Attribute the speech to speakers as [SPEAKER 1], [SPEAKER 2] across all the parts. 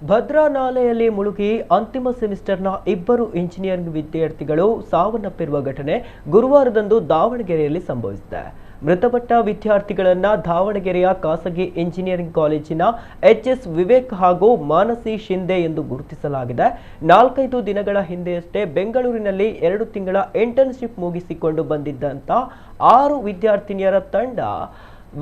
[SPEAKER 1] ಭದ್ರಾ ನಾಲೆಯಲ್ಲಿ ಮುಳುಗಿ ಅಂತಿಮ ಸೆಮಿಸ್ಟರ್ನ ಇಬ್ಬರು ಇಂಜಿನಿಯರಿಂಗ್ ವಿದ್ಯಾರ್ಥಿಗಳು ಸಾವನ್ನಪ್ಪಿರುವ ಘಟನೆ ಗುರುವಾರದಂದು ದಾವಣಗೆರೆಯಲ್ಲಿ ಸಂಭವಿಸಿದೆ. ಮೃತಪಟ್ಟ ವಿದ್ಯಾರ್ಥಿಗಳನ್ನು ದಾವಣಗೆರೆಯ ಖಾಸಗಿ ಇಂಜಿನಿಯರಿಂಗ್ ಕಾಲೇಜಿನ ಎಚ್ಎಸ್ ವಿವೇಕ್ ಹಾಗೂ ಮಾನಸಿ ಶಿಂದೆ ಎಂದು ಗುರುತಿಸಲಾಗಿದೆ. 4-5 ದಿನಗಳ ಹಿಂದೆಯಷ್ಟೇ ಬೆಂಗಳೂರಿನಲ್ಲಿ 2 ತಿಂಗಳ ಇಂಟರ್ನ್ಶಿಪ್ ಮುಗಿಸಿಕೊಂಡು ಬಂದಿದ್ದಂತ 6 ವಿದ್ಯಾರ್ಥಿನಿಯರ ತಂಡ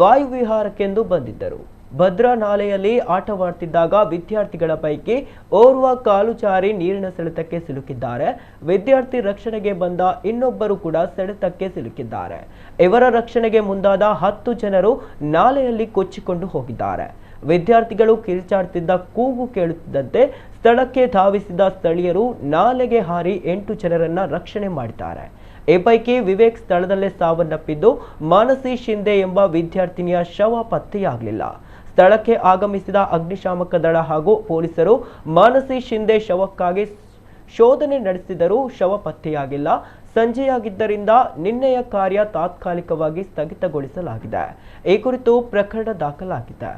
[SPEAKER 1] ವಾಯುವಿಹಾರಕ್ಕೆಂದು ಬಂದಿದ್ದರು. ಭದ್ರಾ ನಾಲೆಯಲ್ಲಿ ಆಟವಾಡುತ್ತಿದ್ದಾಗ ವಿದ್ಯಾರ್ಥಿಗಳ ಪೈಕಿ ಓರ್ವ ಕಾಲು ಜಾರಿ ನೀರಿನ ಸೆಳೆತಕ್ಕೆ ಸಿಲುಕಿದ್ದಾರೆ. ವಿದ್ಯಾರ್ಥಿ ರಕ್ಷಣೆಗೆ ಬಂದ ಇನ್ನೊಬ್ಬರು ಕೂಡ ಸೆಳೆತಕ್ಕೆ ಸಿಲುಕಿದ್ದಾರೆ. ಇವರ ರಕ್ಷಣೆಗೆ ಮುಂದಾದ 10 ಜನರು ನಾಲೆಯಲ್ಲಿ ಕೊಚ್ಚಿಕೊಂಡು ಹೋಗಿದ್ದಾರೆ. ವಿದ್ಯಾರ್ಥಿಗಳು ಕಿರುಚಾಡುತ್ತಿದ್ದ ಕೂಗು ಕೇಳುತ್ತಿದ್ದಂತೆ ಸ್ಥಳಕ್ಕೆ ಧಾವಿಸಿದ ಸ್ಥಳೀಯರು ನಾಲೆಗೆ ಹಾರಿ 8 ಜನರನ್ನ ರಕ್ಷಣೆ ಮಾಡಿದ್ದಾರೆ. ಈ ಪೈಕಿ ವಿವೇಕ್ ಸ್ಥಳದಲ್ಲೇ ಸಾವನ್ನಪ್ಪಿದ್ದು, ಮಾನಸಿ ಶಿಂದೆ ಎಂಬ ವಿದ್ಯಾರ್ಥಿನಿಯ ಶವ ಪತ್ತೆಯಾಗಲಿಲ್ಲ. ಸ್ಥಳಕ್ಕೆ ಆಗಮಿಸಿದ ಅಗ್ನಿಶಾಮಕ ದಳ ಹಾಗೂ ಪೊಲೀಸರು ಮಾನಸಿ ಶಿಂದೆ ಶವಕ್ಕಾಗಿ ಶೋಧನೆ ನಡೆಸಿದರೂ ಶವ ಪತ್ತೆಯಾಗಿಲ್ಲ. ಸಂಜೆಯಾಗಿದ್ದರಿಂದ ನಿನ್ನೆಯ ಕಾರ್ಯ ತಾತ್ಕಾಲಿಕವಾಗಿ ಸ್ಥಗಿತಗೊಳಿಸಲಾಗಿದೆ. ಈ ಕುರಿತು ಪ್ರಕರಣ ದಾಖಲಾಗಿದೆ.